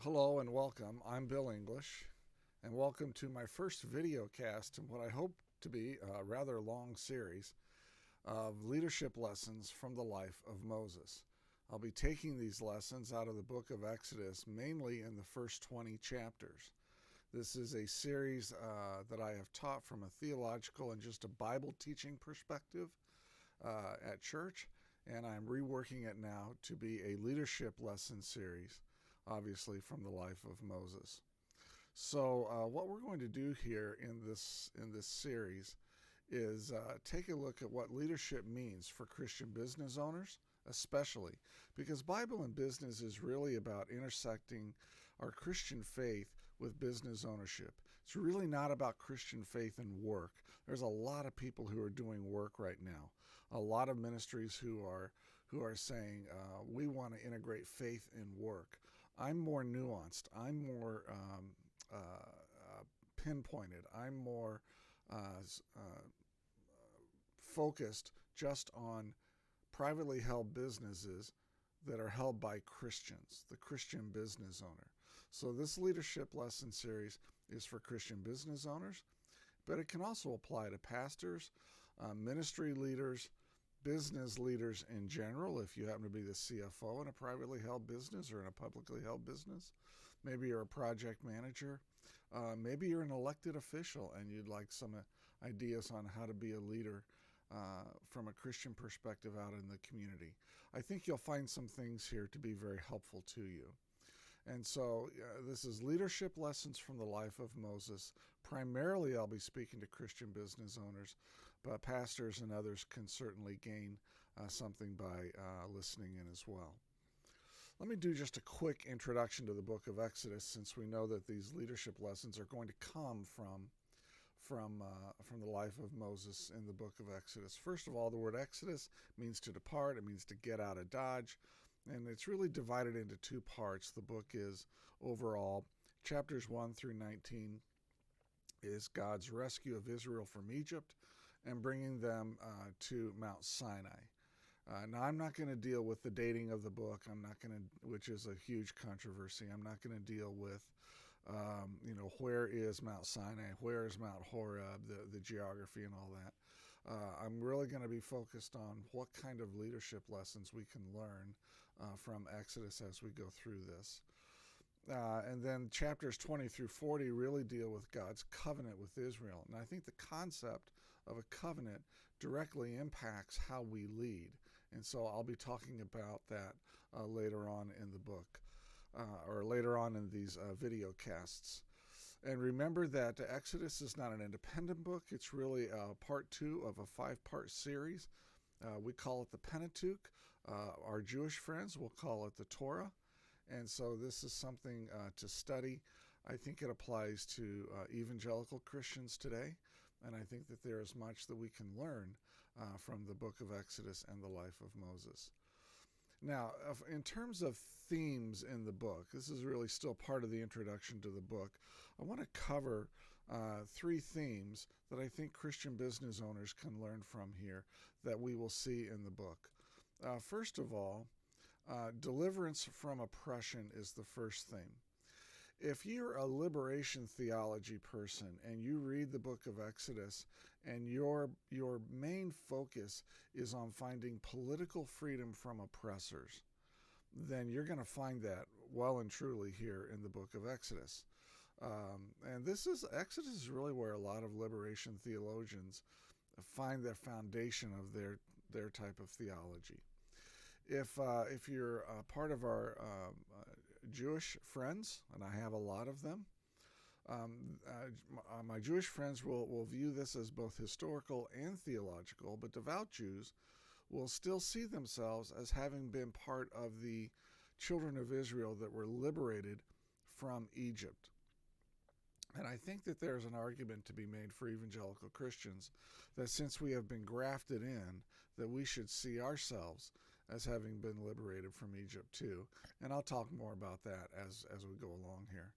Hello and welcome. I'm Bill English, and welcome to my first video cast in what I hope to be a rather long series of leadership lessons from the life of Moses. I'll be taking these lessons out of the book of Exodus, mainly in the first 20 chapters. This is a series that I have taught from a theological and just a Bible teaching perspective at church, and I'm reworking it now to be a leadership lesson series, obviously from the life of Moses. So, what we're going to do here in this series is take a look at what leadership means for Christian business owners, especially because Bible and business is really about intersecting our Christian faith with business ownership. It's really not about Christian faith and work. There's a lot of people who are doing work right now, a lot of ministries who are saying we want to integrate faith and work. I'm more nuanced. I'm more pinpointed. I'm more focused just on privately held businesses that are held by Christians, the Christian business owner. So this leadership lesson series is for Christian business owners, but it can also apply to pastors, ministry leaders, business leaders in general. If you happen to be the CFO in a privately held business or in a publicly held business, maybe you're a project manager, maybe you're an elected official and you'd like some ideas on how to be a leader from a Christian perspective out in the community. I think you'll find some things here to be very helpful to you. And so this is leadership lessons from the life of Moses. Primarily, I'll be speaking to Christian business owners, but pastors and others can certainly gain something by listening in as well. Let me do just a quick introduction to the book of Exodus, since we know that these leadership lessons are going to come from the life of Moses in the book of Exodus. First of all, the word Exodus means to depart. It means to get out of Dodge. And it's really divided into two parts. The book is overall, chapters 1 through 19 is God's rescue of Israel from Egypt and bringing them to Mount Sinai. Now, I'm not going to deal with the dating of the book. I'm not going to, which is a huge controversy. I'm not going to deal with, where is Mount Sinai, where is Mount Horeb, the geography and all that. I'm really going to be focused on what kind of leadership lessons we can learn from Exodus as we go through this. And then chapters 20 through 40 really deal with God's covenant with Israel. And I think the concept of a covenant directly impacts how we lead. And so I'll be talking about that later on in the book, or later on in these video casts. And remember that Exodus is not an independent book. It's really part 2 of a 5-part series. We call it the Pentateuch. Our Jewish friends will call it the Torah. And so this is something to study. I think it applies to evangelical Christians today, and I think that there is much that we can learn from the book of Exodus and the life of Moses. Now, in terms of themes in the book, this is really still part of the introduction to the book. I want to cover 3 themes that I think Christian business owners can learn from here that we will see in the book. First of all, deliverance from oppression is the first thing. If you're a liberation theology person and you read the book of Exodus and your main focus is on finding political freedom from oppressors, then you're going to find that well and truly here in the book of Exodus. And Exodus is really where a lot of liberation theologians find their foundation of their type of theology. If you're a part of our Jewish friends, and I have a lot of them, my Jewish friends will view this as both historical and theological, but devout Jews will still see themselves as having been part of the children of Israel that were liberated from Egypt. And I think that there's an argument to be made for evangelical Christians that since we have been grafted in, that we should see ourselves as having been liberated from Egypt too. And I'll talk more about that as we go along here.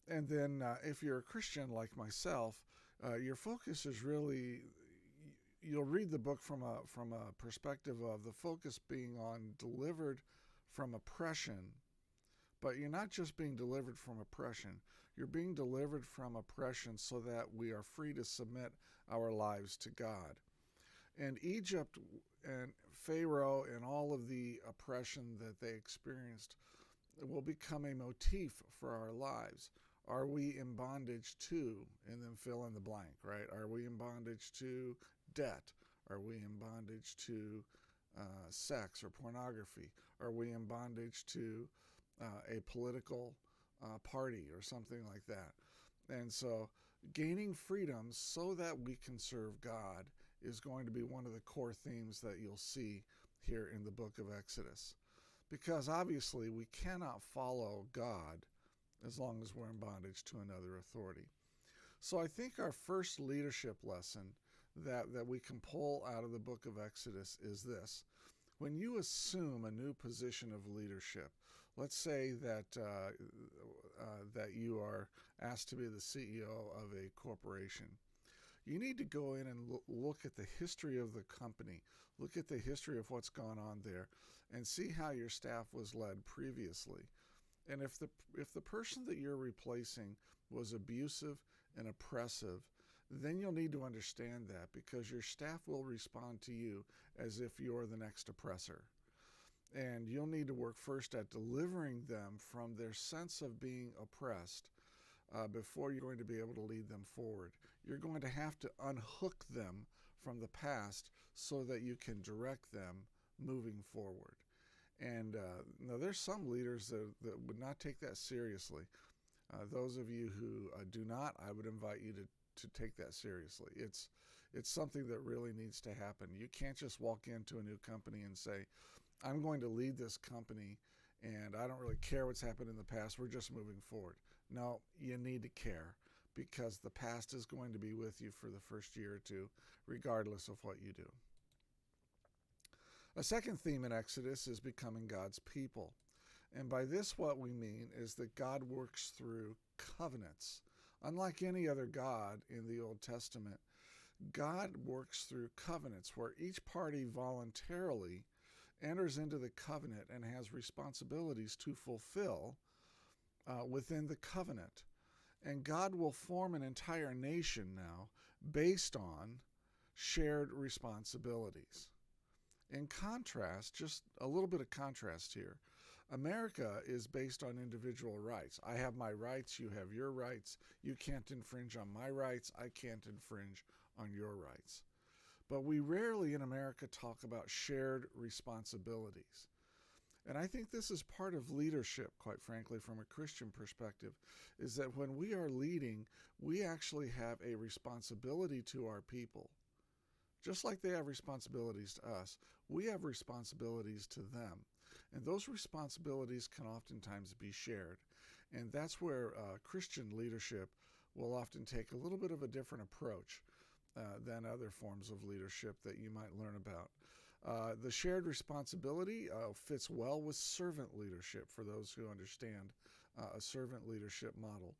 And then if you're a Christian like myself, your focus is really, you'll read the book from a perspective of the focus being on delivered from oppression, But you're not just being delivered from oppression. You're being delivered from oppression so that we are free to submit our lives to God. And Egypt and Pharaoh and all of the oppression that they experienced will become a motif for our lives. Are we in bondage to, and then fill in the blank, right? Are we in bondage to debt? Are we in bondage to sex or pornography? Are we in bondage to a political party or something like that? And so gaining freedom so that we can serve God is going to be one of the core themes that you'll see here in the book of Exodus. Because obviously we cannot follow God as long as we're in bondage to another authority. So I think our first leadership lesson that we can pull out of the book of Exodus is this. When you assume a new position of leadership, let's say that that you are asked to be the CEO of a corporation, you need to go in and look at the history of the company, look at the history of what's gone on there, and see how your staff was led previously. And if the person that you're replacing was abusive and oppressive, then you'll need to understand that, because your staff will respond to you as if you're the next oppressor. And you'll need to work first at delivering them from their sense of being oppressed before you're going to be able to lead them forward. You're going to have to unhook them from the past so that you can direct them moving forward. And now there's some leaders that would not take that seriously. Those of you who do not, I would invite you to take that seriously. It's something that really needs to happen. You can't just walk into a new company and say, I'm going to lead this company and I don't really care what's happened in the past. We're just moving forward. No, you need to care, because the past is going to be with you for the first year or two, regardless of what you do. A second theme in Exodus is becoming God's people. And by this, what we mean is that God works through covenants. Unlike any other God in the Old Testament, God works through covenants where each party voluntarily enters into the covenant and has responsibilities to fulfill within the covenant. And God will form an entire nation now based on shared responsibilities. In contrast, just a little bit of contrast here, America is based on individual rights. I have my rights, you have your rights. You can't infringe on my rights, I can't infringe on your rights. But we rarely in America talk about shared responsibilities. And I think this is part of leadership, quite frankly, from a Christian perspective, is that when we are leading, we actually have a responsibility to our people. Just like they have responsibilities to us, we have responsibilities to them. And those responsibilities can oftentimes be shared. And that's where Christian leadership will often take a little bit of a different approach than other forms of leadership that you might learn about. The shared responsibility fits well with servant leadership for those who understand a servant leadership model.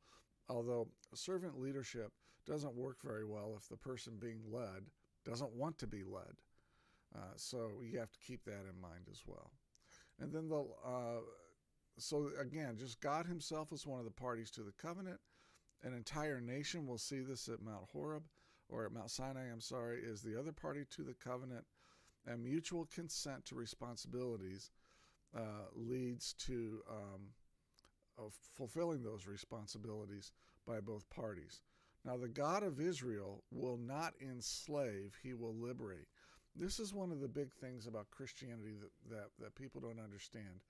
Although servant leadership doesn't work very well if the person being led doesn't want to be led. So you have to keep that in mind as well. And then so again, just God himself is one of the parties to the covenant. An entire nation, will see this at Mount Horeb, or at Mount Sinai, is the other party to the covenant. And mutual consent to responsibilities leads to fulfilling those responsibilities by both parties. Now, the God of Israel will not enslave, he will liberate. This is one of the big things about Christianity that people don't understand,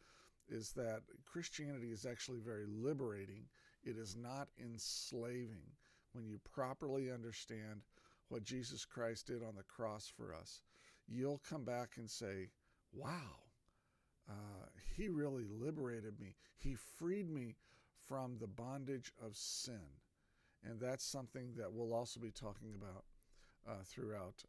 is that Christianity is actually very liberating. It is not enslaving when you properly understand what Jesus Christ did on the cross for us. You'll come back and say, wow, he really liberated me. He freed me from the bondage of sin. And that's something that we'll also be talking about throughout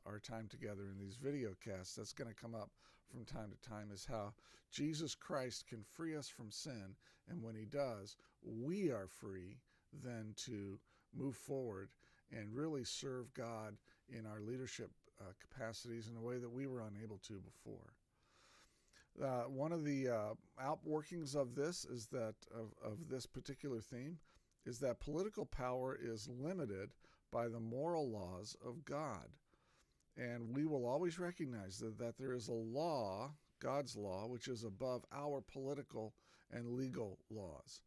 our time together in these video casts. That's going to come up from time to time, is how Jesus Christ can free us from sin. And when he does, we are free then to move forward and really serve God in our leadership capacities in a way that we were unable to before. One of the outworkings of this is that of this particular theme is that political power is limited by the moral laws of God. And we will always recognize that there is a law, God's law, which is above our political and legal laws.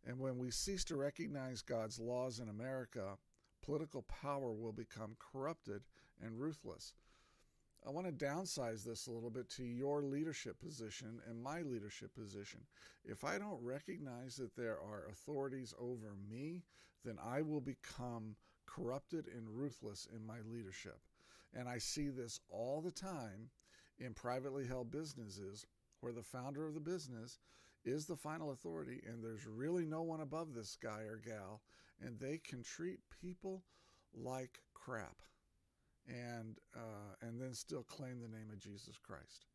And when we cease to recognize God's laws in America, political power will become corrupted and ruthless. I want to downsize this a little bit to your leadership position and my leadership position. If I don't recognize that there are authorities over me, then I will become corrupted and ruthless in my leadership. And I see this all the time in privately held businesses where the founder of the business is the final authority and there's really no one above this guy or gal, and they can treat people like crap and then still claim the name of Jesus Christ.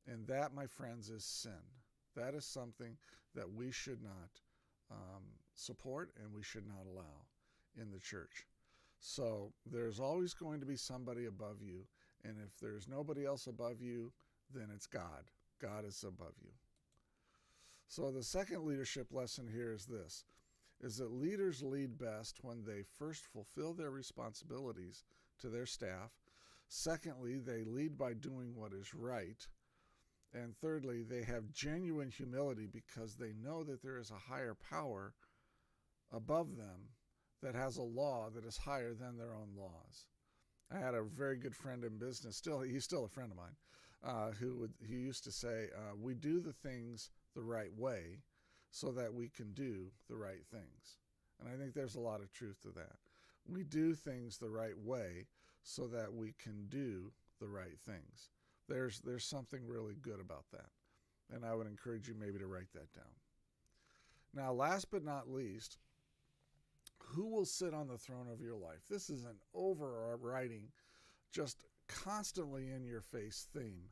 And that, my friends, is sin. That is something that we should not support and we should not allow in the church. So there's always going to be somebody above you, and if there's nobody else above you, then it's God. God is above you. So the second leadership lesson here is this, is that leaders lead best when they first fulfill their responsibilities to their staff. Secondly, they lead by doing what is right. And thirdly, they have genuine humility because they know that there is a higher power above them that has a law that is higher than their own laws. I had a very good friend in business, he's still a friend of mine, who used to say, we do the things the right way so that we can do the right things. And I think there's a lot of truth to that. We do things the right way so that we can do the right things. There's something really good about that. And I would encourage you maybe to write that down. Now, last but not least, who will sit on the throne of your life? This is an overriding, just constantly in your face theme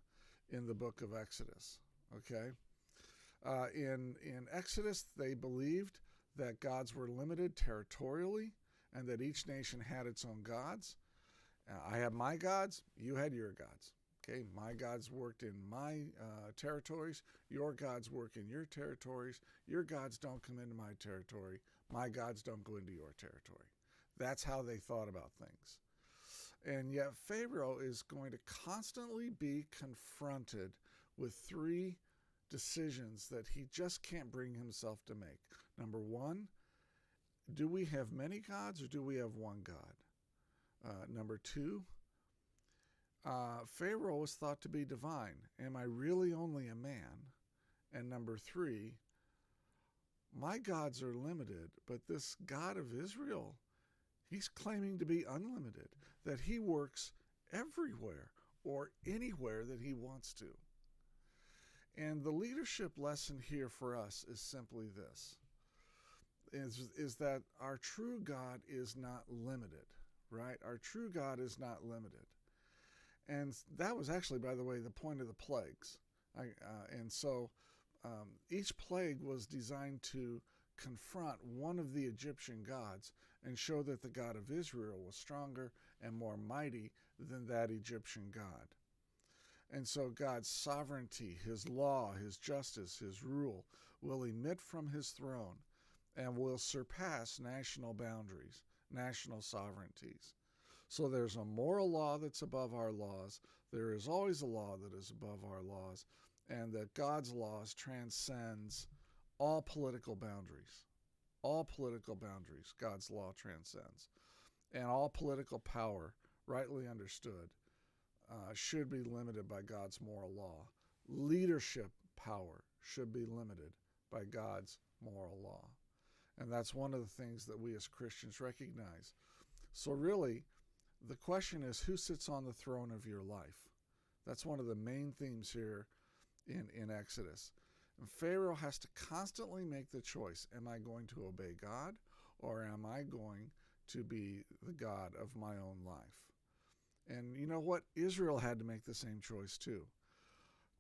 in the book of Exodus. Okay? In Exodus, they believed that gods were limited territorially and that each nation had its own gods. I have my gods, you had your gods. Okay, my gods worked in my territories, your gods work in your territories, your gods don't come into my territory, my gods don't go into your territory. That's how they thought about things. And yet Pharaoh is going to constantly be confronted with three decisions that he just can't bring himself to make. Number one, do we have many gods or do we have one God? Number two, Pharaoh was thought to be divine. Am I really only a man? And number three, my gods are limited, but this God of Israel, he's claiming to be unlimited, that he works everywhere or anywhere that he wants to. And the leadership lesson here for us is simply this, is that our true God is not limited, right? Our true God is not limited. And that was actually, by the way, the point of the plagues. Each plague was designed to confront one of the Egyptian gods and show that the God of Israel was stronger and more mighty than that Egyptian God. And so God's sovereignty, his law, his justice, his rule will emit from his throne and will surpass national boundaries, national sovereignties. So there's a moral law that's above our laws. There is always a law that is above our laws, and that God's laws transcends all political boundaries. All political boundaries, God's law transcends. And all political power, rightly understood, should be limited by God's moral law. Leadership power should be limited by God's moral law. And that's one of the things that we as Christians recognize. So really, the question is, who sits on the throne of your life? That's one of the main themes here in Exodus. And Pharaoh has to constantly make the choice, am I going to obey God or am I going to be the God of my own life? And you know what? Israel had to make the same choice too.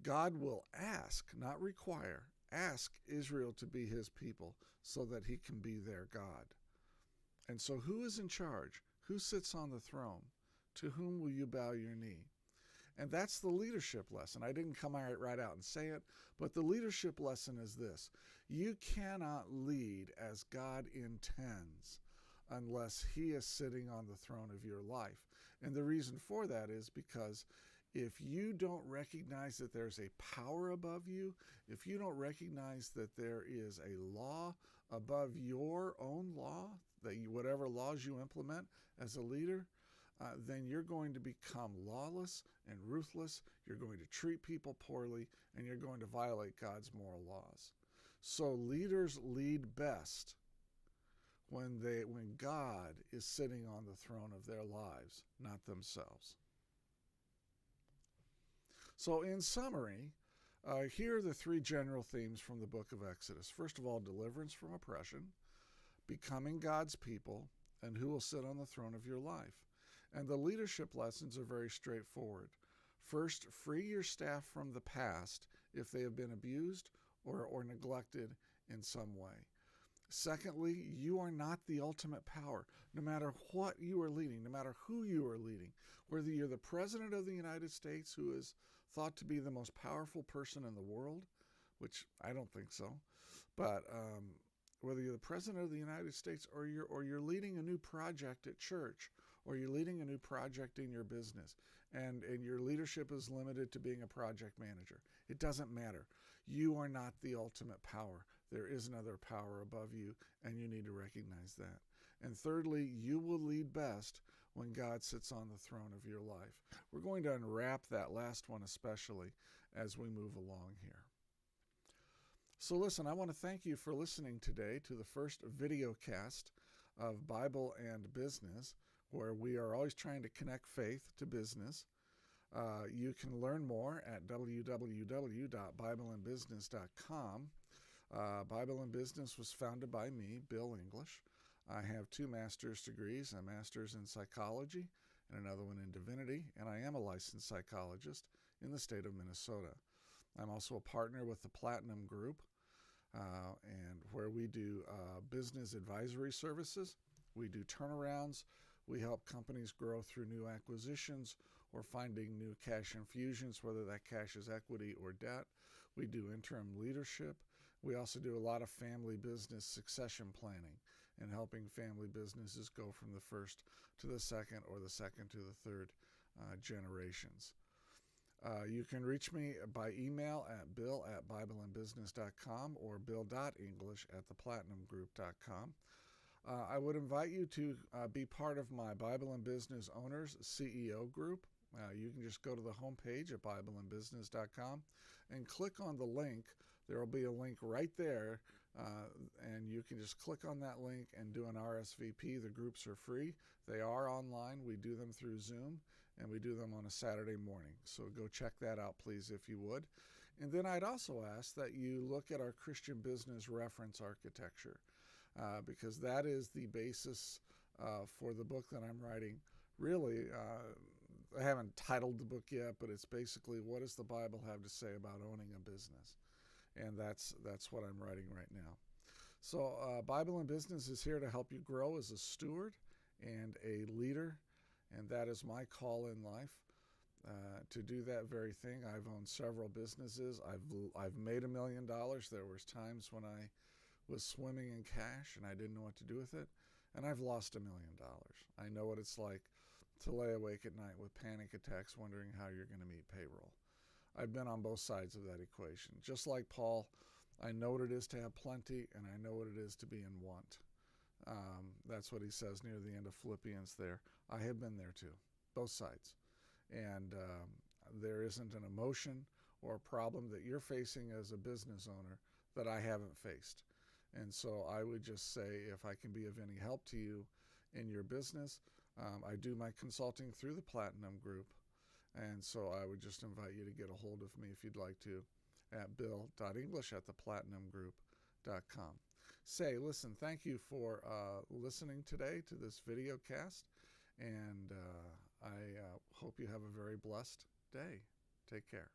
God will ask, not require, ask Israel to be his people so that he can be their God. And so who is in charge? Who sits on the throne? To whom will you bow your knee? And that's the leadership lesson. I didn't come right out and say it, but the leadership lesson is this. You cannot lead as God intends unless He is sitting on the throne of your life. And the reason for that is because if you don't recognize that there's a power above you, if you don't recognize that there is a law above your own law, whatever laws you implement as a leader, then you're going to become lawless and ruthless. You're going to treat people poorly, and you're going to violate God's moral laws. So leaders lead best when God is sitting on the throne of their lives, not themselves. So in summary, here are the three general themes from the book of Exodus. First of all, deliverance from oppression, becoming God's people, and who will sit on the throne of your life. And the leadership lessons are very straightforward. First, free your staff from the past if they have been abused or neglected in some way. Secondly, you are not the ultimate power. No matter what you are leading, no matter who you are leading, whether you're the President of the United States, who is thought to be the most powerful person in the world, which I don't think so, but whether you're the President of the United States or you're leading a new project at church, or you're leading a new project in your business, and your leadership is limited to being a project manager, it doesn't matter. You are not the ultimate power. There is another power above you, and you need to recognize that. And thirdly, you will lead best when God sits on the throne of your life. We're going to unwrap that last one especially as we move along here. So listen, I want to thank you for listening today to the first video cast of Bible and Business, where we are always trying to connect faith to business. You can learn more at www.bibleandbusiness.com. Bible and Business was founded by me, Bill English. I have 2 master's degrees, a master's in psychology and another one in divinity, and I am a licensed psychologist in the state of Minnesota. I'm also a partner with the Platinum Group, and where we do business advisory services. We do turnarounds. We help companies grow through new acquisitions or finding new cash infusions, whether that cash is equity or debt. We do interim leadership. We also do a lot of family business succession planning and helping family businesses go from the first to the second or the second to the third generations. You can reach me by email at bill@bibleandbusiness.com or bill.english@theplatinumgroup.com. I would invite you to be part of my Bible and Business Owners CEO group. You can just go to the homepage at bibleandbusiness.com and click on the link. There will be a link right there, and you can just click on that link and do an RSVP. The groups are free. They are online. We do them through Zoom, and we do them on a Saturday morning. So go check that out, please, if you would. And then I'd also ask that you look at our Christian business reference architecture, because that is the basis for the book that I'm writing. Really, I haven't titled the book yet, but it's basically, what does the Bible have to say about owning a business? And that's what I'm writing right now. So Bible and Business is here to help you grow as a steward and a leader, and that is my call in life, to do that very thing. I've owned several businesses. I've made $1 million. There was times when I was swimming in cash and I didn't know what to do with it, and I've lost $1 million. I know what it's like to lay awake at night with panic attacks wondering how you're going to meet payroll. I've been on both sides of that equation. Just like Paul, I know what it is to have plenty, and I know what it is to be in want. That's what he says near the end of Philippians there. I have been there too, both sides. And there isn't an emotion or a problem that you're facing as a business owner that I haven't faced. And so I would just say, if I can be of any help to you in your business, I do my consulting through the Platinum Group. And so I would just invite you to get a hold of me if you'd like to at bill.english@theplatinumgroup.com. Say, listen, thank you for listening today to this video cast, and I hope you have a very blessed day. Take care.